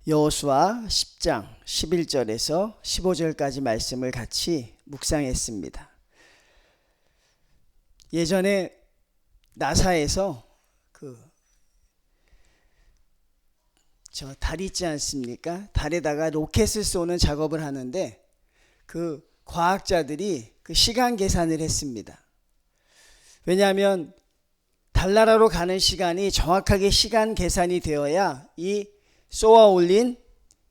여호수아 10장 11절에서 15절까지 말씀을 같이 묵상했습니다. 예전에 나사에서 달 있지 않습니까? 달에다가 로켓을 쏘는 작업을 하는데 그 과학자들이 그 시간 계산을 했습니다. 왜냐하면 달나라로 가는 시간이 정확하게 시간 계산이 되어야 이 쏘아 올린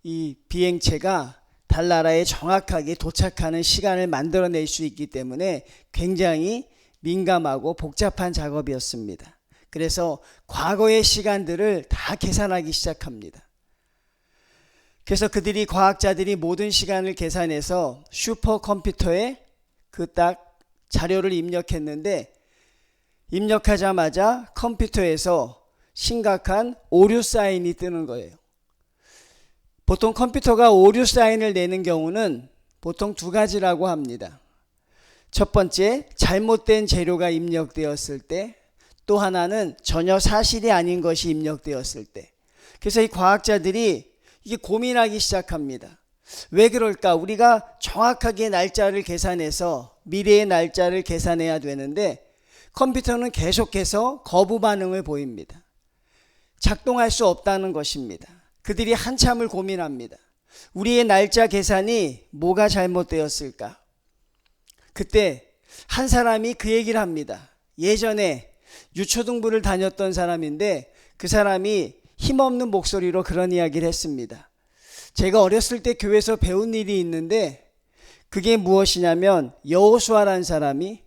이 비행체가 달나라에 정확하게 도착하는 시간을 만들어낼 수 있기 때문에 굉장히 민감하고 복잡한 작업이었습니다. 그래서 과거의 시간들을 다 계산하기 시작합니다. 그래서 그들이 과학자들이 모든 시간을 계산해서 슈퍼컴퓨터에 그 딱 자료를 입력했는데 입력하자마자 컴퓨터에서 심각한 오류 사인이 뜨는 거예요. 보통 컴퓨터가 오류 사인을 내는 경우는 보통 두 가지라고 합니다. 첫 번째, 잘못된 재료가 입력되었을 때, 또 하나는 전혀 사실이 아닌 것이 입력되었을 때. 그래서 이 과학자들이 이게 고민하기 시작합니다. 왜 그럴까? 우리가 정확하게 날짜를 계산해서 미래의 날짜를 계산해야 되는데 컴퓨터는 계속해서 거부 반응을 보입니다. 작동할 수 없다는 것입니다. 그들이 한참을 고민합니다. 우리의 날짜 계산이 뭐가 잘못되었을까? 그때 한 사람이 그 얘기를 합니다. 예전에 유초등부를 다녔던 사람인데 그 사람이 힘없는 목소리로 그런 이야기를 했습니다. 제가 어렸을 때 교회에서 배운 일이 있는데 그게 무엇이냐면 여호수아라는 사람이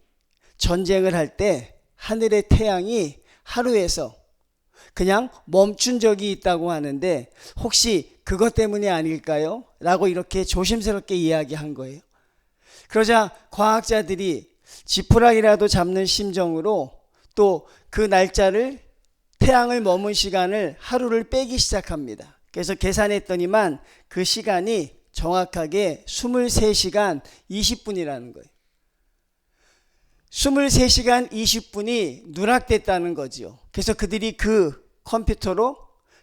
전쟁을 할 때 하늘의 태양이 하루에서 그냥 멈춘 적이 있다고 하는데 혹시 그것 때문이 아닐까요? 라고 이렇게 조심스럽게 이야기한 거예요. 그러자 과학자들이 지푸라기라도 잡는 심정으로 또 그 날짜를 태양을 머문 시간을 하루를 빼기 시작합니다. 그래서 계산했더니만 그 시간이 정확하게 23시간 20분이라는 거예요. 23시간 20분이 누락됐다는 거지요. 그래서 그들이 그 컴퓨터로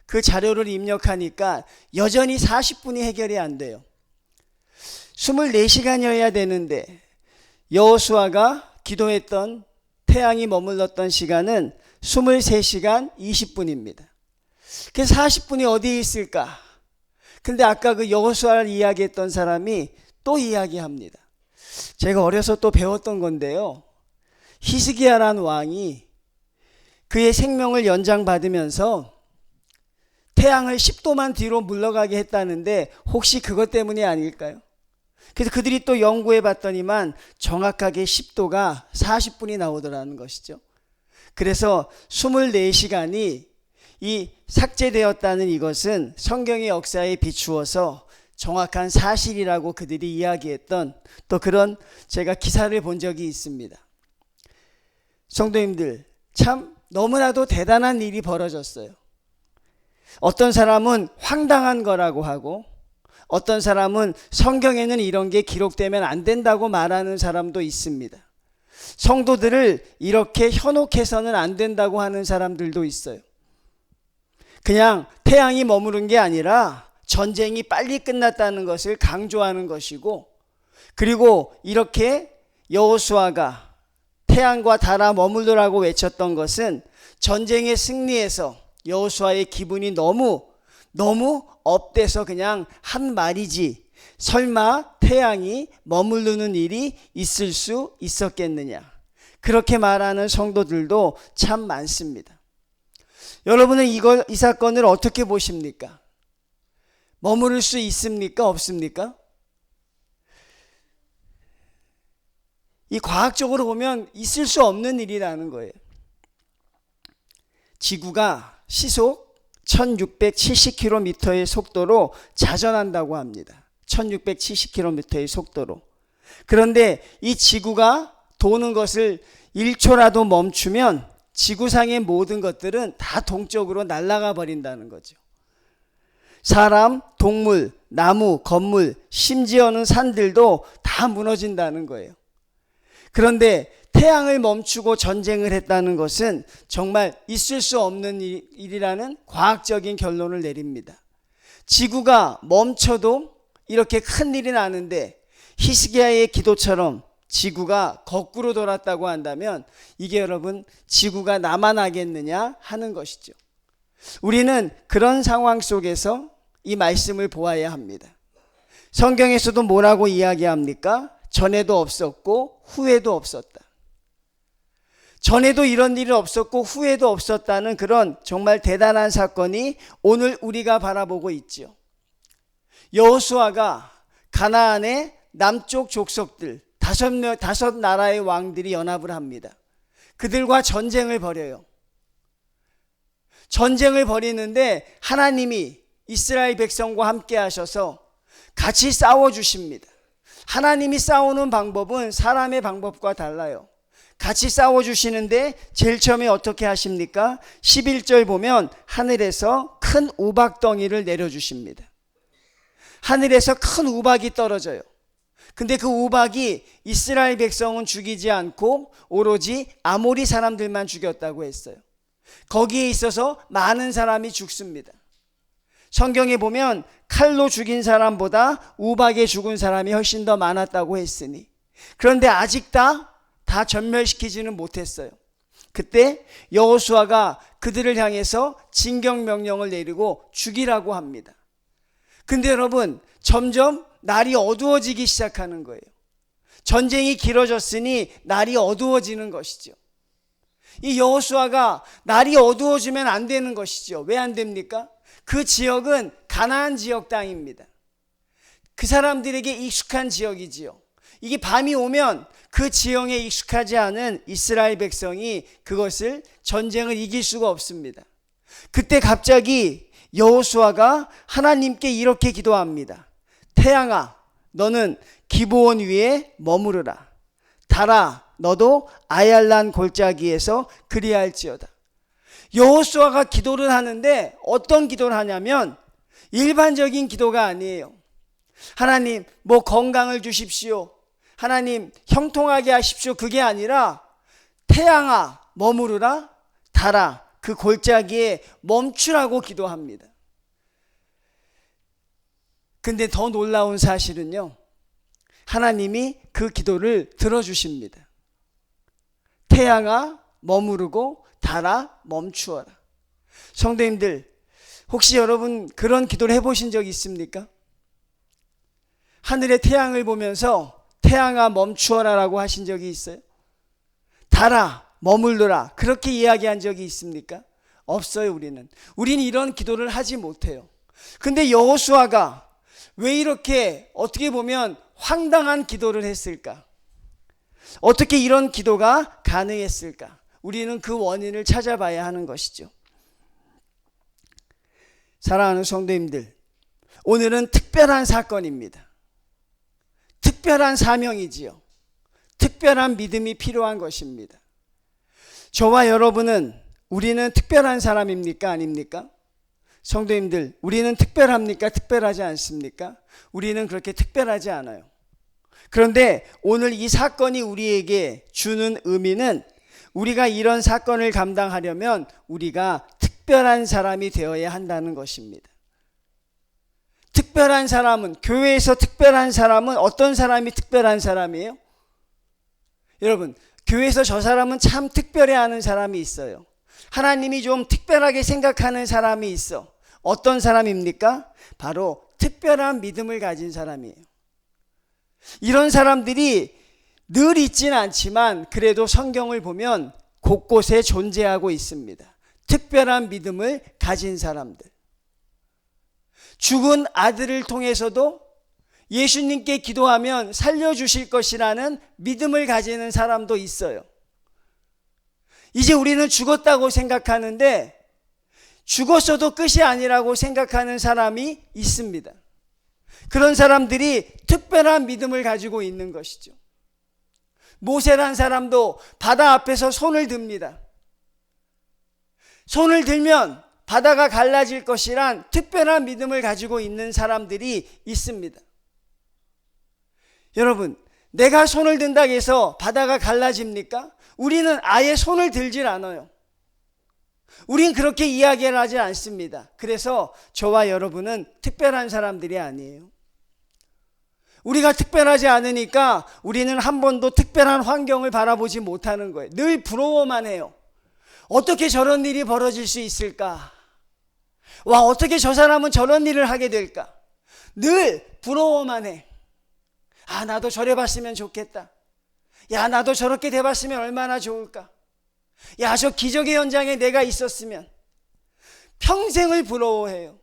그 자료를 입력하니까 여전히 40분이 해결이 안 돼요. 24시간이어야 되는데 여호수아가 기도했던 태양이 머물렀던 시간은 23시간 20분입니다. 그래서 40분이 어디에 있을까? 근데 아까 그 여호수아를 이야기했던 사람이 또 이야기합니다. 제가 어려서 또 배웠던 건데요. 히스기야라는 왕이 그의 생명을 연장받으면서 태양을 10도만 뒤로 물러가게 했다는데 혹시 그것 때문이 아닐까요? 그래서 그들이 또 연구해 봤더니만 정확하게 10도가 40분이 나오더라는 것이죠. 그래서 24시간이 이 삭제되었다는 이것은 성경의 역사에 비추어서 정확한 사실이라고 그들이 이야기했던 또 그런 제가 기사를 본 적이 있습니다. 성도님들, 참 너무나도 대단한 일이 벌어졌어요. 어떤 사람은 황당한 거라고 하고 어떤 사람은 성경에는 이런 게 기록되면 안 된다고 말하는 사람도 있습니다. 성도들을 이렇게 현혹해서는 안 된다고 하는 사람들도 있어요. 그냥 태양이 머무른 게 아니라 전쟁이 빨리 끝났다는 것을 강조하는 것이고 그리고 이렇게 여호수아가 태양과 달아 머물러라고 외쳤던 것은 전쟁의 승리에서 여호수아의 기분이 너무 업돼서 그냥 한 말이지 설마 태양이 머무르는 일이 있을 수 있었겠느냐 그렇게 말하는 성도들도 참 많습니다. 여러분은 이 사건을 어떻게 보십니까? 머무를 수 있습니까? 없습니까? 이 과학적으로 보면 있을 수 없는 일이라는 거예요. 지구가 시속 1670km의 속도로 자전한다고 합니다. 1670km의 속도로. 그런데 이 지구가 도는 것을 1초라도 멈추면 지구상의 모든 것들은 다 동쪽으로 날아가 버린다는 거죠. 사람, 동물, 나무, 건물, 심지어는 산들도 다 무너진다는 거예요. 그런데 태양을 멈추고 전쟁을 했다는 것은 정말 있을 수 없는 일이라는 과학적인 결론을 내립니다. 지구가 멈춰도 이렇게 큰 일이 나는데 히스기야의 기도처럼 지구가 거꾸로 돌았다고 한다면 이게 여러분 지구가 나만 하겠느냐 하는 것이죠. 우리는 그런 상황 속에서 이 말씀을 보아야 합니다. 성경에서도 뭐라고 이야기합니까? 전에도 없었고 후에도 없었다. 전에도 이런 일이 없었고 후에도 없었다는 그런 정말 대단한 사건이 오늘 우리가 바라보고 있죠. 여호수아가 가나안의 남쪽 족속들 다섯 나라의 왕들이 연합을 합니다. 그들과 전쟁을 벌여요. 전쟁을 벌이는데 하나님이 이스라엘 백성과 함께 하셔서 같이 싸워주십니다. 하나님이 싸우는 방법은 사람의 방법과 달라요. 같이 싸워주시는데 제일 처음에 어떻게 하십니까? 11절 보면 하늘에서 큰 우박덩이를 내려주십니다. 하늘에서 큰 우박이 떨어져요. 근데 그 우박이 이스라엘 백성은 죽이지 않고 오로지 아모리 사람들만 죽였다고 했어요. 거기에 있어서 많은 사람이 죽습니다. 성경에 보면 칼로 죽인 사람보다 우박에 죽은 사람이 훨씬 더 많았다고 했으니, 그런데 아직 다 전멸시키지는 못했어요. 그때 여호수아가 그들을 향해서 진경 명령을 내리고 죽이라고 합니다. 근데 여러분, 점점 날이 어두워지기 시작하는 거예요. 전쟁이 길어졌으니 날이 어두워지는 것이죠. 이 여호수아가 날이 어두워지면 안 되는 것이죠. 왜 안 됩니까? 그 지역은 가나안 지역 땅입니다. 그 사람들에게 익숙한 지역이지요. 이게 밤이 오면 그 지형에 익숙하지 않은 이스라엘 백성이 그것을 전쟁을 이길 수가 없습니다. 그때 갑자기 여호수아가 하나님께 이렇게 기도합니다. 태양아, 너는 기브온 위에 머무르라. 달아, 너도 아얄란 골짜기에서 그리할지어다. 여호수아가 기도를 하는데 어떤 기도를 하냐면 일반적인 기도가 아니에요. 하나님, 뭐 건강을 주십시오. 하나님, 형통하게 하십시오. 그게 아니라 태양아, 머무르라. 달아, 그 골짜기에 멈추라고 기도합니다. 근데 더 놀라운 사실은요, 하나님이 그 기도를 들어주십니다. 태양아, 머무르고 달아, 멈추어라. 성도님들, 혹시 여러분 그런 기도를 해보신 적 있습니까? 하늘의 태양을 보면서 태양아, 멈추어라 라고 하신 적이 있어요? 달아, 머물러라, 그렇게 이야기한 적이 있습니까? 없어요. 우리는 이런 기도를 하지 못해요. 근데 여호수아가 왜 이렇게 어떻게 보면 황당한 기도를 했을까? 어떻게 이런 기도가 가능했을까? 우리는 그 원인을 찾아봐야 하는 것이죠. 사랑하는 성도님들, 오늘은 특별한 사건입니다. 특별한 사명이지요. 특별한 믿음이 필요한 것입니다. 저와 여러분은, 우리는 특별한 사람입니까? 아닙니까? 성도님들, 우리는 특별합니까? 특별하지 않습니까? 우리는 그렇게 특별하지 않아요. 그런데 오늘 이 사건이 우리에게 주는 의미는, 우리가 이런 사건을 감당하려면 우리가 특별한 사람이 되어야 한다는 것입니다. 특별한 사람은, 교회에서 특별한 사람은 어떤 사람이 특별한 사람이에요? 여러분, 교회에서 저 사람은 참 특별해하는 사람이 있어요. 하나님이 좀 특별하게 생각하는 사람이 있어. 어떤 사람입니까? 바로 특별한 믿음을 가진 사람이에요. 이런 사람들이 늘 있지는 않지만 그래도 성경을 보면 곳곳에 존재하고 있습니다. 특별한 믿음을 가진 사람들. 죽은 아들을 통해서도 예수님께 기도하면 살려주실 것이라는 믿음을 가지는 사람도 있어요. 이제 우리는 죽었다고 생각하는데 죽었어도 끝이 아니라고 생각하는 사람이 있습니다. 그런 사람들이 특별한 믿음을 가지고 있는 것이죠. 모세란 사람도 바다 앞에서 손을 듭니다. 손을 들면 바다가 갈라질 것이란 특별한 믿음을 가지고 있는 사람들이 있습니다. 여러분, 내가 손을 든다고 해서 바다가 갈라집니까? 우리는 아예 손을 들질 않아요. 우린 그렇게 이야기를 하지 않습니다. 그래서 저와 여러분은 특별한 사람들이 아니에요. 우리가 특별하지 않으니까 우리는 한 번도 특별한 환경을 바라보지 못하는 거예요. 늘 부러워만 해요. 어떻게 저런 일이 벌어질 수 있을까? 와, 어떻게 저 사람은 저런 일을 하게 될까? 늘 부러워만 해. 아, 나도 저래 봤으면 좋겠다. 야, 나도 저렇게 돼봤으면 얼마나 좋을까? 야, 저 기적의 현장에 내가 있었으면. 평생을 부러워해요.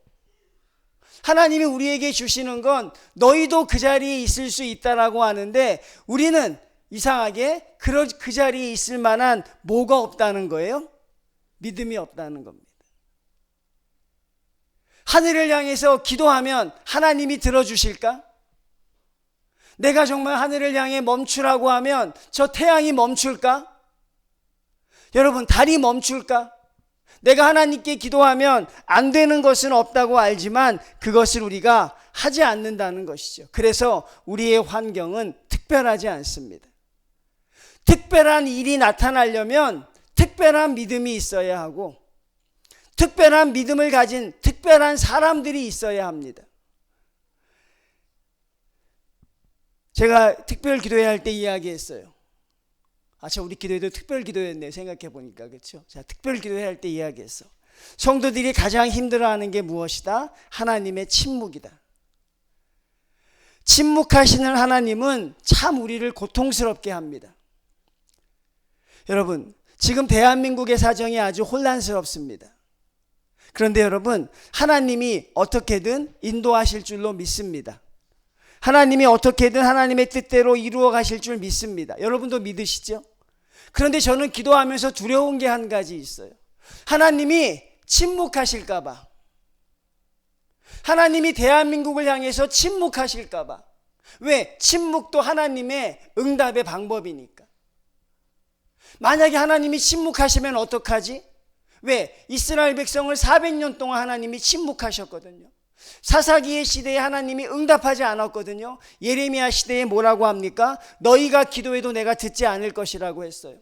하나님이 우리에게 주시는 건 너희도 그 자리에 있을 수 있다라고 하는데, 우리는 이상하게 그 자리에 있을 만한 뭐가 없다는 거예요? 믿음이 없다는 겁니다. 하늘을 향해서 기도하면 하나님이 들어주실까? 내가 정말 하늘을 향해 멈추라고 하면 저 태양이 멈출까? 여러분, 달이 멈출까? 내가 하나님께 기도하면 안 되는 것은 없다고 알지만 그것을 우리가 하지 않는다는 것이죠. 그래서 우리의 환경은 특별하지 않습니다. 특별한 일이 나타나려면 특별한 믿음이 있어야 하고, 특별한 믿음을 가진 특별한 사람들이 있어야 합니다. 제가 특별 기도회 할 때 이야기했어요. 우리 기도회도 특별 기도회였네요. 생각해 보니까. 그렇죠? 자, 특별 기도회 할 때 이야기했어. 성도들이 가장 힘들어하는 게 무엇이다? 하나님의 침묵이다. 침묵하시는 하나님은 참 우리를 고통스럽게 합니다. 여러분, 지금 대한민국의 사정이 아주 혼란스럽습니다. 그런데 여러분, 하나님이 어떻게든 인도하실 줄로 믿습니다. 하나님이 어떻게든 하나님의 뜻대로 이루어 가실 줄 믿습니다. 여러분도 믿으시죠? 그런데 저는 기도하면서 두려운 게 한 가지 있어요. 하나님이 침묵하실까 봐. 하나님이 대한민국을 향해서 침묵하실까 봐. 왜? 침묵도 하나님의 응답의 방법이니까. 만약에 하나님이 침묵하시면 어떡하지? 왜? 이스라엘 백성을 400년 동안 하나님이 침묵하셨거든요. 사사기의 시대에 하나님이 응답하지 않았거든요. 예레미야 시대에 뭐라고 합니까? 너희가 기도해도 내가 듣지 않을 것이라고 했어요.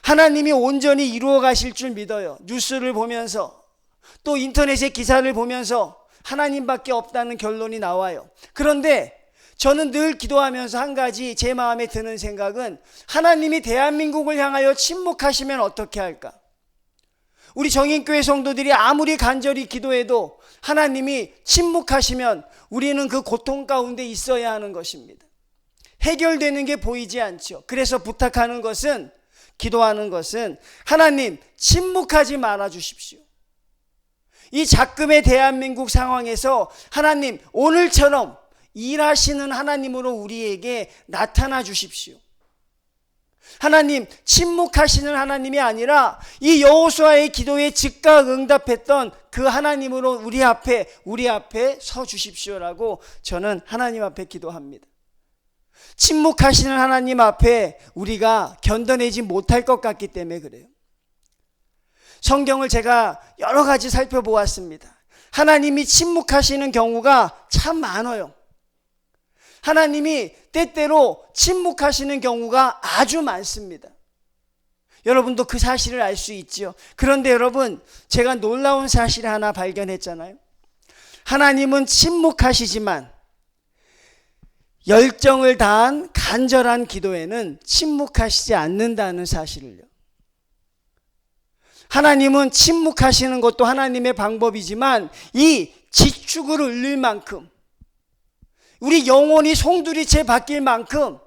하나님이 온전히 이루어 가실 줄 믿어요. 뉴스를 보면서 또 인터넷의 기사를 보면서 하나님밖에 없다는 결론이 나와요. 그런데 저는 늘 기도하면서 한 가지 제 마음에 드는 생각은, 하나님이 대한민국을 향하여 침묵하시면 어떻게 할까? 우리 정인교회 성도들이 아무리 간절히 기도해도 하나님이 침묵하시면 우리는 그 고통 가운데 있어야 하는 것입니다. 해결되는 게 보이지 않죠. 그래서 부탁하는 것은, 기도하는 것은, 하나님 침묵하지 말아 주십시오. 이 작금의 대한민국 상황에서 하나님 오늘처럼 일하시는 하나님으로 우리에게 나타나 주십시오. 하나님 침묵하시는 하나님이 아니라 이 여호수아의 기도에 즉각 응답했던 그 하나님으로 우리 앞에 서 주십시오라고 저는 하나님 앞에 기도합니다. 침묵하시는 하나님 앞에 우리가 견뎌내지 못할 것 같기 때문에 그래요. 성경을 제가 여러 가지 살펴보았습니다. 하나님이 침묵하시는 경우가 참 많아요. 하나님이 때때로 침묵하시는 경우가 아주 많습니다. 여러분도 그 사실을 알 수 있죠. 그런데 여러분, 제가 놀라운 사실 하나 발견했잖아요. 하나님은 침묵하시지만 열정을 다한 간절한 기도에는 침묵하시지 않는다는 사실을요. 하나님은 침묵하시는 것도 하나님의 방법이지만 이 지축을 울릴 만큼, 우리 영혼이 송두리째 바뀔 만큼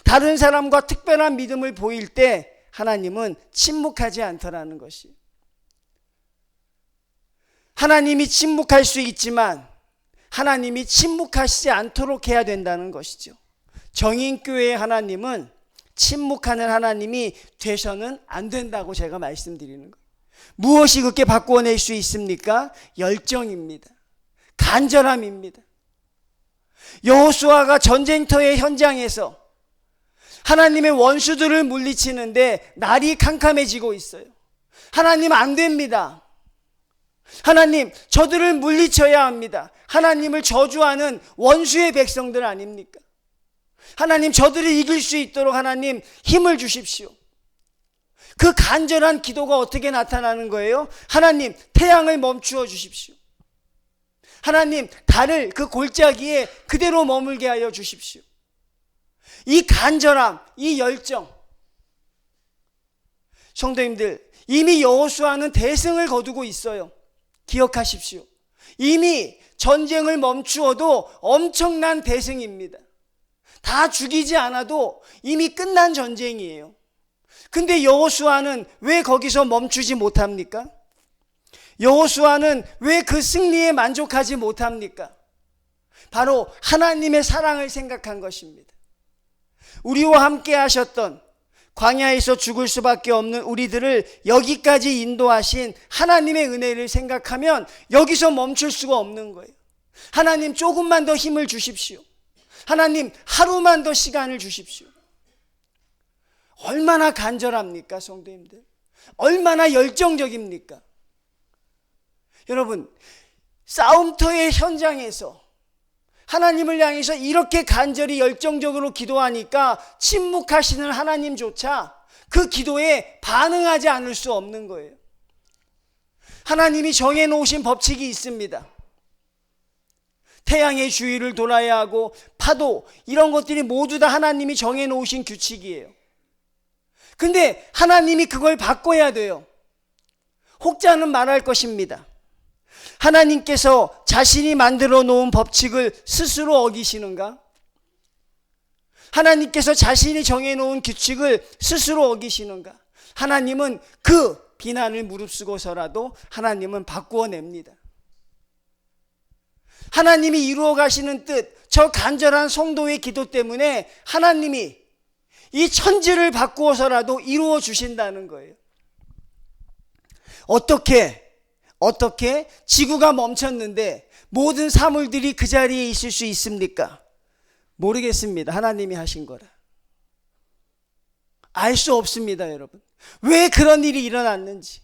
다른 사람과 특별한 믿음을 보일 때 하나님은 침묵하지 않더라는 것이. 하나님이 침묵할 수 있지만 하나님이 침묵하시지 않도록 해야 된다는 것이죠. 정인교회의 하나님은 침묵하는 하나님이 되셔는 안 된다고 제가 말씀드리는 거예요. 무엇이 그렇게 바꾸어낼 수 있습니까? 열정입니다. 간절함입니다. 여호수아가 전쟁터의 현장에서 하나님의 원수들을 물리치는데 날이 캄캄해지고 있어요. 하나님 안 됩니다. 하나님 저들을 물리쳐야 합니다. 하나님을 저주하는 원수의 백성들 아닙니까? 하나님 저들을 이길 수 있도록 하나님 힘을 주십시오. 그 간절한 기도가 어떻게 나타나는 거예요? 하나님, 태양을 멈추어 주십시오. 하나님, 달을 그 골짜기에 그대로 머물게 하여 주십시오. 이 간절함, 이 열정. 성도님들, 이미 여호수아는 대승을 거두고 있어요. 기억하십시오. 이미 전쟁을 멈추어도 엄청난 대승입니다. 다 죽이지 않아도 이미 끝난 전쟁이에요. 근데 여호수아는 왜 거기서 멈추지 못합니까? 여호수아는 왜 그 승리에 만족하지 못합니까? 바로 하나님의 사랑을 생각한 것입니다. 우리와 함께 하셨던, 광야에서 죽을 수밖에 없는 우리들을 여기까지 인도하신 하나님의 은혜를 생각하면 여기서 멈출 수가 없는 거예요. 하나님, 조금만 더 힘을 주십시오. 하나님, 하루만 더 시간을 주십시오. 얼마나 간절합니까, 성도님들? 얼마나 열정적입니까? 여러분, 싸움터의 현장에서 하나님을 향해서 이렇게 간절히 열정적으로 기도하니까 침묵하시는 하나님조차 그 기도에 반응하지 않을 수 없는 거예요. 하나님이 정해놓으신 법칙이 있습니다. 태양의 주위를 돌아야 하고 파도, 이런 것들이 모두 다 하나님이 정해놓으신 규칙이에요. 근데 하나님이 그걸 바꿔야 돼요. 혹자는 말할 것입니다. 하나님께서 자신이 만들어 놓은 법칙을 스스로 어기시는가? 하나님께서 자신이 정해놓은 규칙을 스스로 어기시는가? 하나님은 그 비난을 무릅쓰고서라도 하나님은 바꾸어냅니다. 하나님이 이루어 가시는 뜻, 저 간절한 성도의 기도 때문에 하나님이 이 천지를 바꾸어서라도 이루어 주신다는 거예요. 어떻게 지구가 멈췄는데 모든 사물들이 그 자리에 있을 수 있습니까? 모르겠습니다. 하나님이 하신 거라. 알 수 없습니다, 여러분. 왜 그런 일이 일어났는지,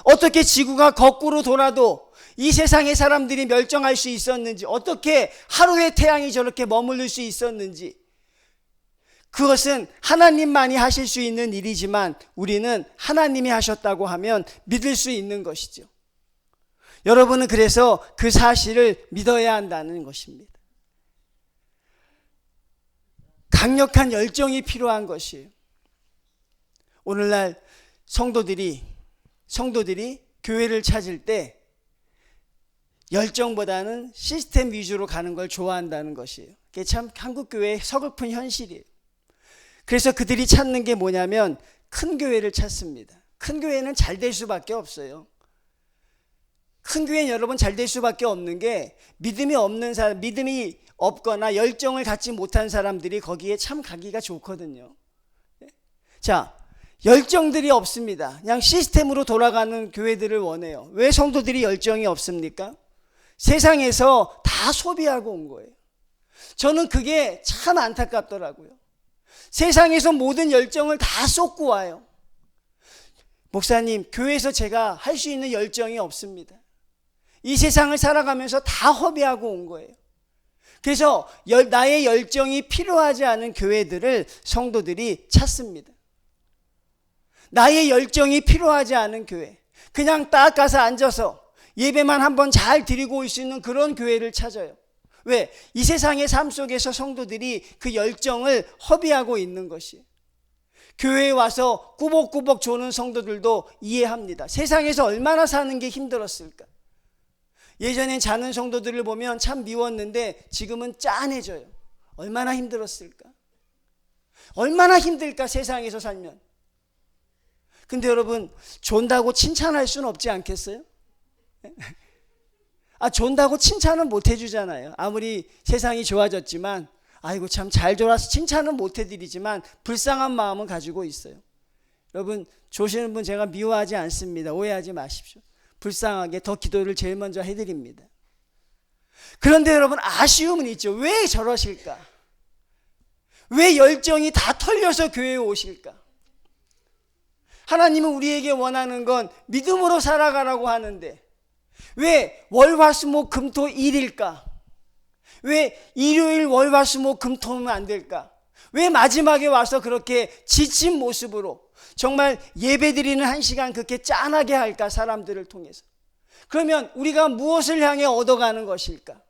어떻게 지구가 거꾸로 돌아도 이 세상의 사람들이 멸종할 수 있었는지, 어떻게 하루에 태양이 저렇게 머무를 수 있었는지, 그것은 하나님만이 하실 수 있는 일이지만 우리는 하나님이 하셨다고 하면 믿을 수 있는 것이죠. 여러분은 그래서 그 사실을 믿어야 한다는 것입니다. 강력한 열정이 필요한 것이에요. 오늘날 성도들이 교회를 찾을 때 열정보다는 시스템 위주로 가는 걸 좋아한다는 것이에요. 그게 참 한국 교회의 서글픈 현실이에요. 그래서 그들이 찾는 게 뭐냐면 큰 교회를 찾습니다. 큰 교회는 잘 될 수밖에 없어요. 큰 교회는 여러분 잘 될 수밖에 없는 게 믿음이 없는 사람, 믿음이 없거나 열정을 갖지 못한 사람들이 거기에 참 가기가 좋거든요. 자, 열정들이 없습니다. 그냥 시스템으로 돌아가는 교회들을 원해요. 왜 성도들이 열정이 없습니까? 세상에서 다 소비하고 온 거예요. 저는 그게 참 안타깝더라고요. 세상에서 모든 열정을 다 쏟고 와요. 목사님, 교회에서 제가 할 수 있는 열정이 없습니다. 이 세상을 살아가면서 다 허비하고 온 거예요. 그래서 나의 열정이 필요하지 않은 교회들을 성도들이 찾습니다. 나의 열정이 필요하지 않은 교회, 그냥 딱 가서 앉아서 예배만 한번 잘 드리고 올 수 있는 그런 교회를 찾아요. 왜? 이 세상의 삶 속에서 성도들이 그 열정을 허비하고 있는 것이. 교회에 와서 꾸벅꾸벅 조는 성도들도 이해합니다. 세상에서 얼마나 사는 게 힘들었을까. 예전엔 자는 성도들을 보면 참 미웠는데 지금은 짠해져요. 얼마나 힘들었을까. 얼마나 힘들까, 세상에서 살면. 근데 여러분, 존다고 칭찬할 수는 없지 않겠어요? 존다고 칭찬은 못 해주잖아요. 아무리 세상이 좋아졌지만, 아이고 참 잘 졸아서 칭찬은 못 해드리지만 불쌍한 마음은 가지고 있어요. 여러분, 조시는 분 제가 미워하지 않습니다. 오해하지 마십시오. 불쌍하게 더 기도를 제일 먼저 해드립니다. 그런데 여러분, 아쉬움은 있죠. 왜 저러실까? 왜 열정이 다 털려서 교회에 오실까? 하나님은 우리에게 원하는 건 믿음으로 살아가라고 하는데 왜 월화수목금토 일일까? 왜 일요일 월화수목금토는 안 될까? 왜 마지막에 와서 그렇게 지친 모습으로 정말 예배드리는 한 시간 그렇게 짠하게 할까, 사람들을 통해서? 그러면 우리가 무엇을 향해 얻어가는 것일까?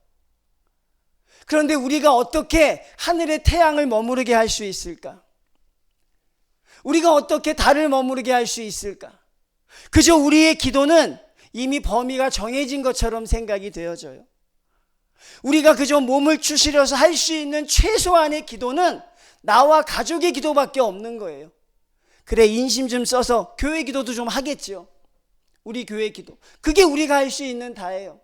그런데 우리가 어떻게 하늘의 태양을 머무르게 할 수 있을까? 우리가 어떻게 달을 머무르게 할 수 있을까? 그저 우리의 기도는 이미 범위가 정해진 것처럼 생각이 되어져요. 우리가 그저 몸을 추스려서 할 수 있는 최소한의 기도는 나와 가족의 기도밖에 없는 거예요. 그래, 인심 좀 써서 교회 기도도 좀 하겠죠. 우리 교회 기도. 그게 우리가 할 수 있는 다예요.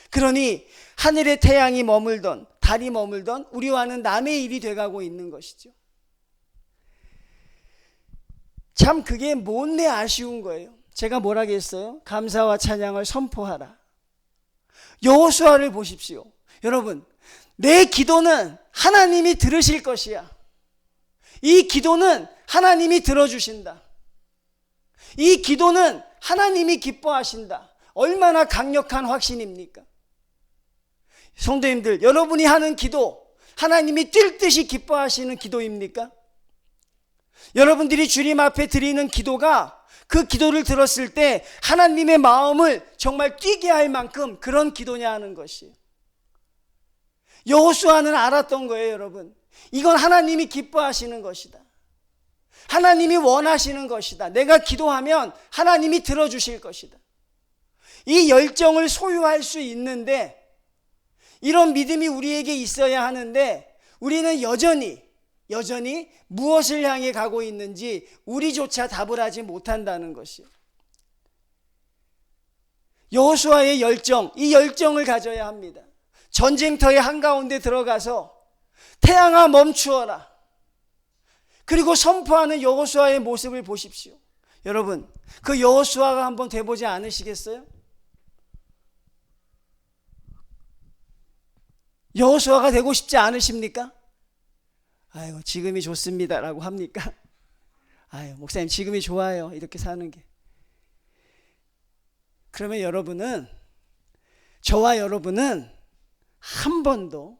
그러니 하늘의 태양이 머물던, 달이 머물던 우리와는 남의 일이 돼가고 있는 것이죠. 참 그게 못내 아쉬운 거예요. 제가 뭐라고 했어요? 감사와 찬양을 선포하라. 여호수아를 보십시오. 여러분, 내 기도는 하나님이 들으실 것이야. 이 기도는 하나님이 들어주신다. 이 기도는 하나님이 기뻐하신다. 얼마나 강력한 확신입니까? 성도님들, 여러분이 하는 기도, 하나님이 뛸 듯이 기뻐하시는 기도입니까? 여러분들이 주님 앞에 드리는 기도가 그 기도를 들었을 때 하나님의 마음을 정말 뛰게 할 만큼 그런 기도냐 하는 것이에요. 여호수아는 알았던 거예요, 여러분. 이건 하나님이 기뻐하시는 것이다. 하나님이 원하시는 것이다. 내가 기도하면 하나님이 들어주실 것이다. 이 열정을 소유할 수 있는데, 이런 믿음이 우리에게 있어야 하는데, 우리는 여전히 무엇을 향해 가고 있는지 우리조차 답을 하지 못한다는 것이요. 여호수아의 열정, 이 열정을 가져야 합니다. 전쟁터의 한가운데 들어가서 태양아 멈추어라. 그리고 선포하는 여호수아의 모습을 보십시오. 여러분, 그 여호수아가 한번 돼보지 않으시겠어요? 여호수아가 되고 싶지 않으십니까? 아유, 지금이 좋습니다라고 합니까? 아유, 목사님 지금이 좋아요, 이렇게 사는 게. 그러면 저와 여러분은 한 번도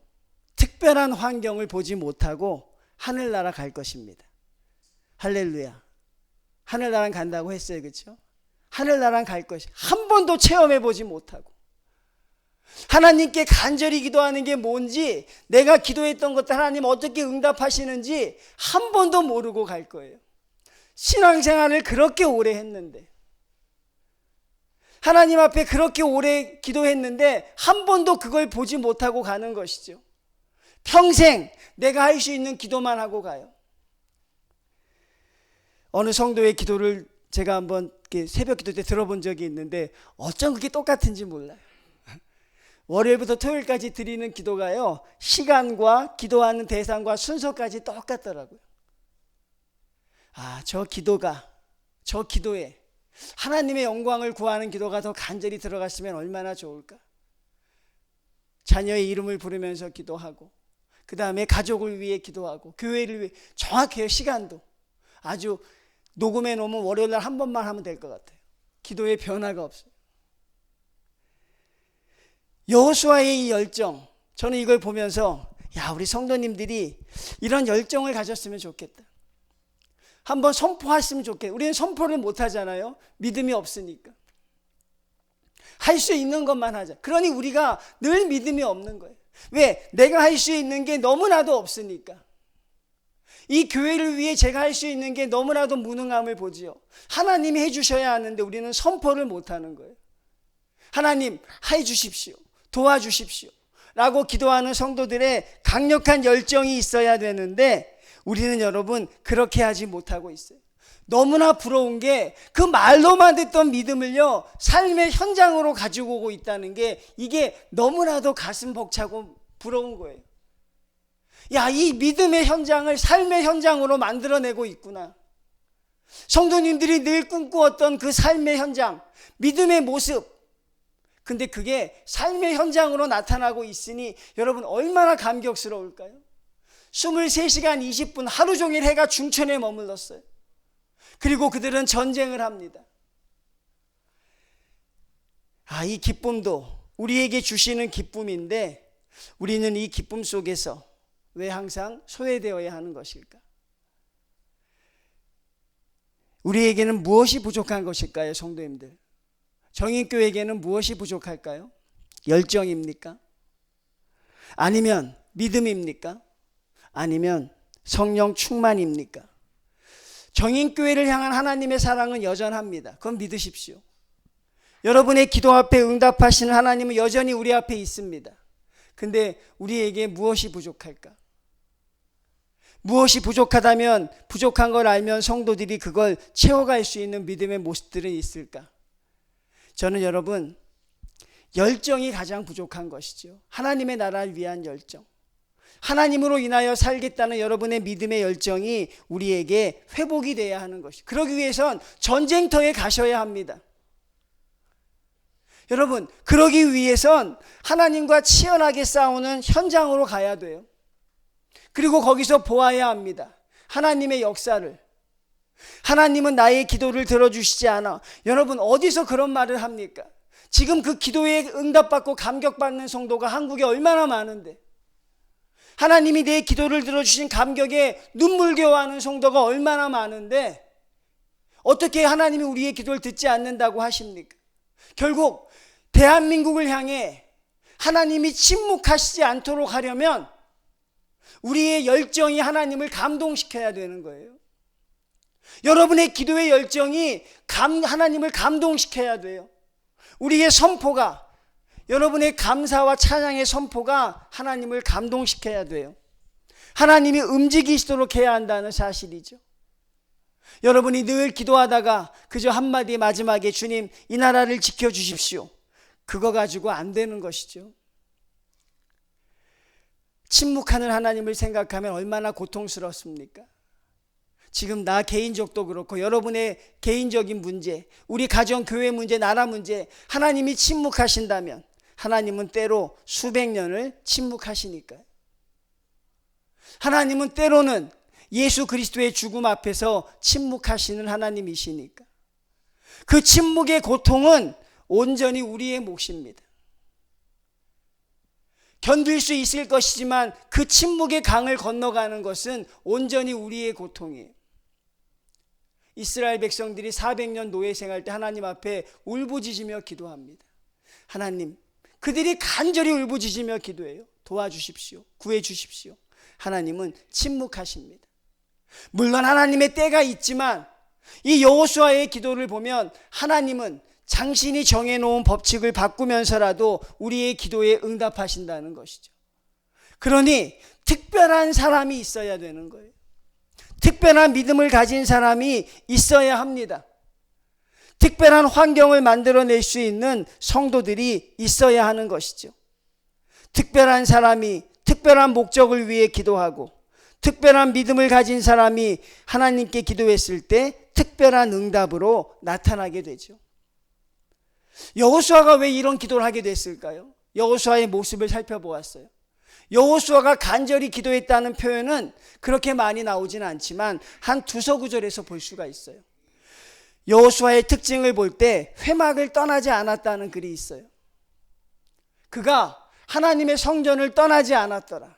특별한 환경을 보지 못하고 하늘나라 갈 것입니다. 할렐루야. 하늘나라 간다고 했어요, 그렇죠? 하늘나라 갈 것이 한 번도 체험해 보지 못하고, 하나님께 간절히 기도하는 게 뭔지, 내가 기도했던 것들 하나님 어떻게 응답하시는지 한 번도 모르고 갈 거예요. 신앙생활을 그렇게 오래 했는데, 하나님 앞에 그렇게 오래 기도했는데 한 번도 그걸 보지 못하고 가는 것이죠. 평생 내가 할 수 있는 기도만 하고 가요. 어느 성도의 기도를 제가 한번 새벽 기도 때 들어본 적이 있는데 어쩜 그게 똑같은지 몰라요. 월요일부터 토요일까지 드리는 기도가요, 시간과 기도하는 대상과 순서까지 똑같더라고요. 아, 저 기도에 하나님의 영광을 구하는 기도가 더 간절히 들어갔으면 얼마나 좋을까. 자녀의 이름을 부르면서 기도하고, 그 다음에 가족을 위해 기도하고, 교회를 위해, 정확해요. 시간도 아주 녹음해 놓으면 월요일날 한 번만 하면 될 것 같아요. 기도에 변화가 없어요. 여호수아의 이 열정, 저는 이걸 보면서 야, 우리 성도님들이 이런 열정을 가졌으면 좋겠다. 한번 선포했으면 좋겠다. 우리는 선포를 못 하잖아요. 믿음이 없으니까. 할 수 있는 것만 하자. 그러니 우리가 늘 믿음이 없는 거예요. 왜? 내가 할 수 있는 게 너무나도 없으니까. 이 교회를 위해 제가 할 수 있는 게 너무나도 무능함을 보지요. 하나님이 해주셔야 하는데 우리는 선포를 못 하는 거예요. 하나님 해주십시오, 도와주십시오 라고 기도하는 성도들의 강력한 열정이 있어야 되는데, 우리는 여러분 그렇게 하지 못하고 있어요. 너무나 부러운 게, 그 말로만 듣던 믿음을요, 삶의 현장으로 가지고 오고 있다는 게, 이게 너무나도 가슴 벅차고 부러운 거예요. 야, 이 믿음의 현장을 삶의 현장으로 만들어내고 있구나. 성도님들이 늘 꿈꾸었던 그 삶의 현장, 믿음의 모습, 근데 그게 삶의 현장으로 나타나고 있으니 여러분 얼마나 감격스러울까요? 23시간 20분 하루 종일 해가 중천에 머물렀어요. 그리고 그들은 전쟁을 합니다. 아, 이 기쁨도 우리에게 주시는 기쁨인데, 우리는 이 기쁨 속에서 왜 항상 소외되어야 하는 것일까? 우리에게는 무엇이 부족한 것일까요, 성도님들? 정인교회에게는 무엇이 부족할까요? 열정입니까? 아니면 믿음입니까? 아니면 성령 충만입니까? 정인교회를 향한 하나님의 사랑은 여전합니다. 그건 믿으십시오. 여러분의 기도 앞에 응답하시는 하나님은 여전히 우리 앞에 있습니다. 근데 우리에게 무엇이 부족할까? 무엇이 부족하다면, 부족한 걸 알면 성도들이 그걸 채워갈 수 있는 믿음의 모습들은 있을까? 저는 여러분, 열정이 가장 부족한 것이죠. 하나님의 나라를 위한 열정. 하나님으로 인하여 살겠다는 여러분의 믿음의 열정이 우리에게 회복이 돼야 하는 것이죠. 그러기 위해선 전쟁터에 가셔야 합니다. 여러분, 그러기 위해선 하나님과 치열하게 싸우는 현장으로 가야 돼요. 그리고 거기서 보아야 합니다. 하나님의 역사를. 하나님은 나의 기도를 들어주시지 않아. 여러분, 어디서 그런 말을 합니까? 지금 그 기도에 응답받고 감격받는 성도가 한국에 얼마나 많은데, 하나님이 내 기도를 들어주신 감격에 눈물겨워하는 성도가 얼마나 많은데 어떻게 하나님이 우리의 기도를 듣지 않는다고 하십니까? 결국 대한민국을 향해 하나님이 침묵하시지 않도록 하려면 우리의 열정이 하나님을 감동시켜야 되는 거예요. 여러분의 기도의 열정이 하나님을 감동시켜야 돼요. 우리의 선포가, 여러분의 감사와 찬양의 선포가 하나님을 감동시켜야 돼요. 하나님이 움직이시도록 해야 한다는 사실이죠. 여러분이 늘 기도하다가 그저 한마디 마지막에 주님 이 나라를 지켜주십시오, 그거 가지고 안 되는 것이죠. 침묵하는 하나님을 생각하면 얼마나 고통스럽습니까? 지금 나 개인적도 그렇고 여러분의 개인적인 문제, 우리 가정, 교회 문제, 나라 문제, 하나님이 침묵하신다면 하나님은 때로 수백 년을 침묵하시니까요. 하나님은 때로는 예수 그리스도의 죽음 앞에서 침묵하시는 하나님이시니까 그 침묵의 고통은 온전히 우리의 몫입니다. 견딜 수 있을 것이지만 그 침묵의 강을 건너가는 것은 온전히 우리의 고통이에요. 이스라엘 백성들이 400년 노예 생활 때 하나님 앞에 울부짖으며 기도합니다. 하나님, 그들이 간절히 울부짖으며 기도해요. 도와주십시오, 구해주십시오. 하나님은 침묵하십니다. 물론 하나님의 때가 있지만 이 여호수아의 기도를 보면 하나님은 당신이 정해놓은 법칙을 바꾸면서라도 우리의 기도에 응답하신다는 것이죠. 그러니 특별한 사람이 있어야 되는 거예요. 특별한 믿음을 가진 사람이 있어야 합니다. 특별한 환경을 만들어낼 수 있는 성도들이 있어야 하는 것이죠. 특별한 사람이 특별한 목적을 위해 기도하고 특별한 믿음을 가진 사람이 하나님께 기도했을 때 특별한 응답으로 나타나게 되죠. 여호수아가 왜 이런 기도를 하게 됐을까요? 여호수아의 모습을 살펴보았어요. 여호수아가 간절히 기도했다는 표현은 그렇게 많이 나오지는 않지만 한 두서 구절에서 볼 수가 있어요. 여호수아의 특징을 볼 때 회막을 떠나지 않았다는 글이 있어요. 그가 하나님의 성전을 떠나지 않았더라.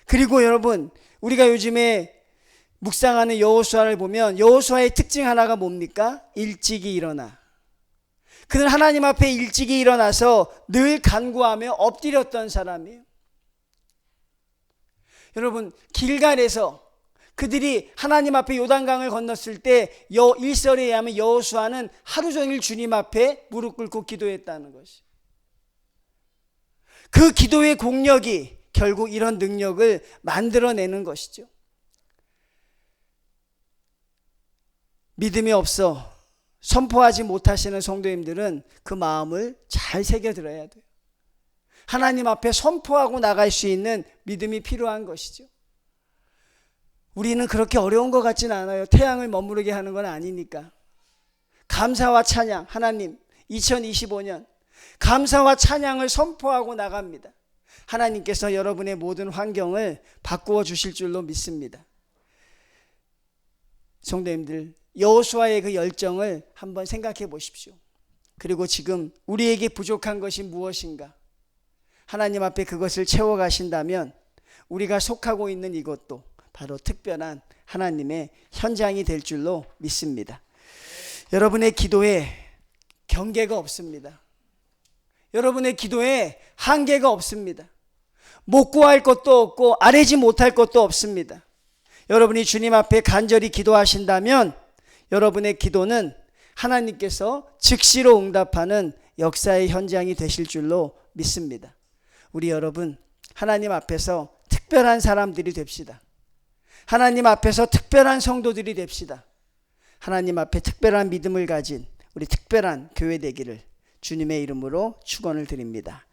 그리고 여러분, 우리가 요즘에 묵상하는 여호수아를 보면 여호수아의 특징 하나가 뭡니까? 일찍이 일어나. 그는 하나님 앞에 일찍이 일어나서 늘 간구하며 엎드렸던 사람이에요. 여러분, 길갈에서 그들이 하나님 앞에 요단강을 건넜을 때 일설에 의하면 여호수아는 하루 종일 주님 앞에 무릎 꿇고 기도했다는 것이. 그 기도의 공력이 결국 이런 능력을 만들어내는 것이죠. 믿음이 없어 선포하지 못하시는 성도님들은 그 마음을 잘 새겨들어야 돼요. 하나님 앞에 선포하고 나갈 수 있는 믿음이 필요한 것이죠. 우리는 그렇게 어려운 것 같지는 않아요. 태양을 머무르게 하는 건 아니니까. 감사와 찬양, 하나님 2025년 감사와 찬양을 선포하고 나갑니다. 하나님께서 여러분의 모든 환경을 바꾸어 주실 줄로 믿습니다. 성도님들, 여호수아의 그 열정을 한번 생각해 보십시오. 그리고 지금 우리에게 부족한 것이 무엇인가? 하나님 앞에 그것을 채워가신다면 우리가 속하고 있는 이것도 바로 특별한 하나님의 현장이 될 줄로 믿습니다. 여러분의 기도에 경계가 없습니다. 여러분의 기도에 한계가 없습니다. 못 구할 것도 없고 아뢰지 못할 것도 없습니다. 여러분이 주님 앞에 간절히 기도하신다면 여러분의 기도는 하나님께서 즉시로 응답하는 역사의 현장이 되실 줄로 믿습니다. 우리 여러분 하나님 앞에서 특별한 사람들이 됩시다. 하나님 앞에서 특별한 성도들이 됩시다. 하나님 앞에 특별한 믿음을 가진 우리 특별한 교회 되기를 주님의 이름으로 축원을 드립니다.